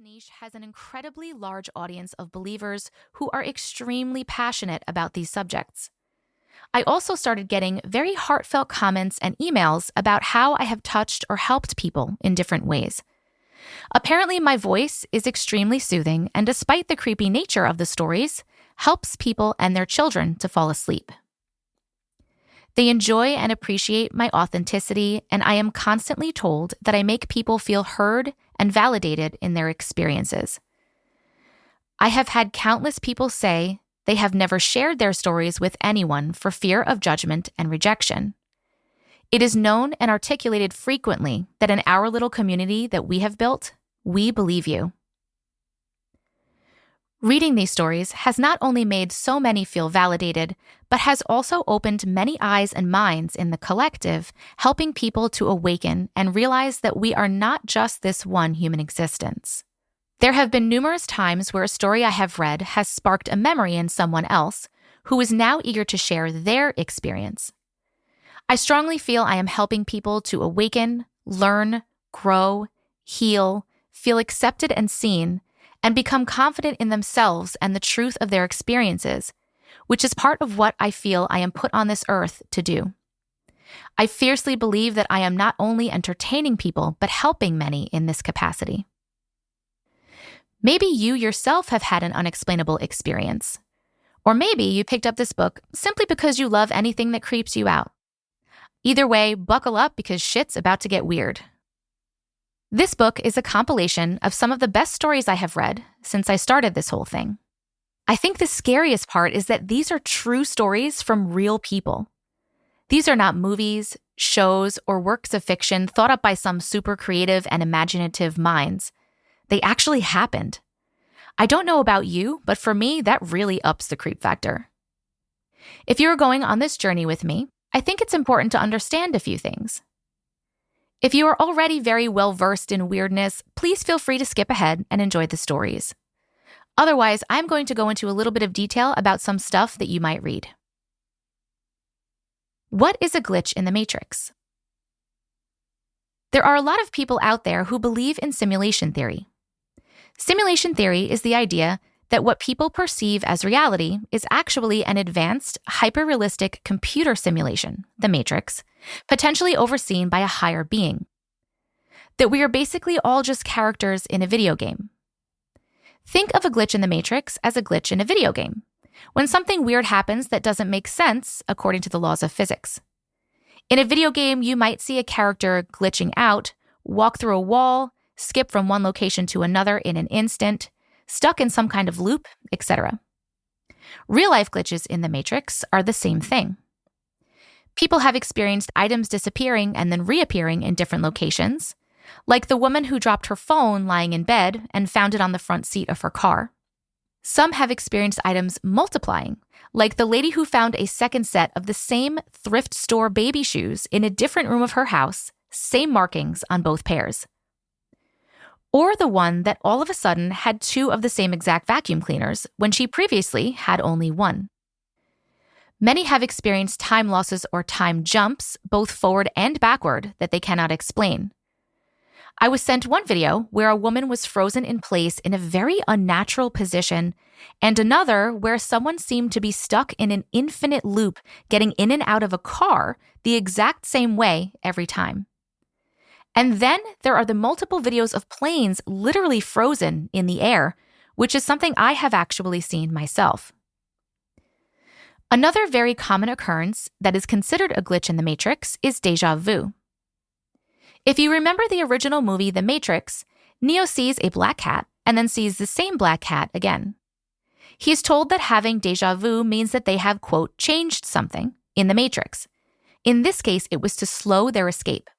niche has an incredibly large audience of believers who are extremely passionate about these subjects. I also started getting very heartfelt comments and emails about how I have touched or helped people in different ways. Apparently, my voice is extremely soothing, and despite the creepy nature of the stories, helps people and their children to fall asleep. They enjoy and appreciate my authenticity, and I am constantly told that I make people feel heard and validated in their experiences. I have had countless people say they have never shared their stories with anyone for fear of judgment and rejection. It is known and articulated frequently that in our little community that we have built, we believe you. Reading these stories has not only made so many feel validated, but has also opened many eyes and minds in the collective, helping people to awaken and realize that we are not just this one human existence. There have been numerous times where a story I have read has sparked a memory in someone else who is now eager to share their experience. I strongly feel I am helping people to awaken, learn, grow, heal, feel accepted and seen, and become confident in themselves and the truth of their experiences, which is part of what I feel I am put on this earth to do. I fiercely believe that I am not only entertaining people, but helping many in this capacity. Maybe you yourself have had an unexplainable experience. Or maybe you picked up this book simply because you love anything that creeps you out. Either way, buckle up because shit's about to get weird. This book is a compilation of some of the best stories I have read since I started this whole thing. I think the scariest part is that these are true stories from real people. These are not movies, shows, or works of fiction thought up by some super creative and imaginative minds. They actually happened. I don't know about you, but for me, that really ups the creep factor. If you're going on this journey with me, I think it's important to understand a few things. If you are already very well versed in weirdness, please feel free to skip ahead and enjoy the stories. Otherwise, I'm going to go into a little bit of detail about some stuff that you might read. What is a glitch in the Matrix? There are a lot of people out there who believe in simulation theory. Simulation theory is the idea that what people perceive as reality is actually an advanced, hyper-realistic computer simulation, the Matrix, potentially overseen by a higher being. That we are basically all just characters in a video game. Think of a glitch in the Matrix as a glitch in a video game, when something weird happens that doesn't make sense according to the laws of physics. In a video game, you might see a character glitching out, walk through a wall, skip from one location to another in an instant, stuck in some kind of loop, etc. Real-life glitches in the Matrix are the same thing. People have experienced items disappearing and then reappearing in different locations, like the woman who dropped her phone lying in bed and found it on the front seat of her car. Some have experienced items multiplying, like the lady who found a second set of the same thrift store baby shoes in a different room of her house, same markings on both pairs. Or the one that all of a sudden had two of the same exact vacuum cleaners when she previously had only one. Many have experienced time losses or time jumps, both forward and backward, that they cannot explain. I was sent one video where a woman was frozen in place in a very unnatural position, and another where someone seemed to be stuck in an infinite loop, getting in and out of a car the exact same way every time. And then there are the multiple videos of planes literally frozen in the air, which is something I have actually seen myself. Another very common occurrence that is considered a glitch in the Matrix is déjà vu. If you remember the original movie The Matrix, Neo sees a black cat and then sees the same black cat again. He is told that having déjà vu means that they have, quote, changed something in the Matrix. In this case, it was to slow their escape.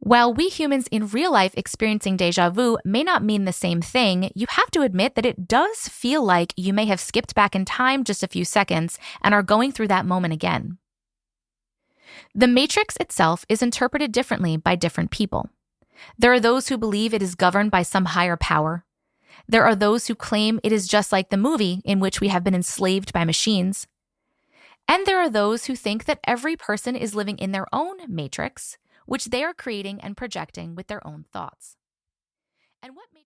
While we humans in real life experiencing déjà vu may not mean the same thing, you have to admit that it does feel like you may have skipped back in time just a few seconds and are going through that moment again. The Matrix itself is interpreted differently by different people. There are those who believe it is governed by some higher power. There are those who claim it is just like the movie in which we have been enslaved by machines. And there are those who think that every person is living in their own Matrix, which they are creating and projecting with their own thoughts. And what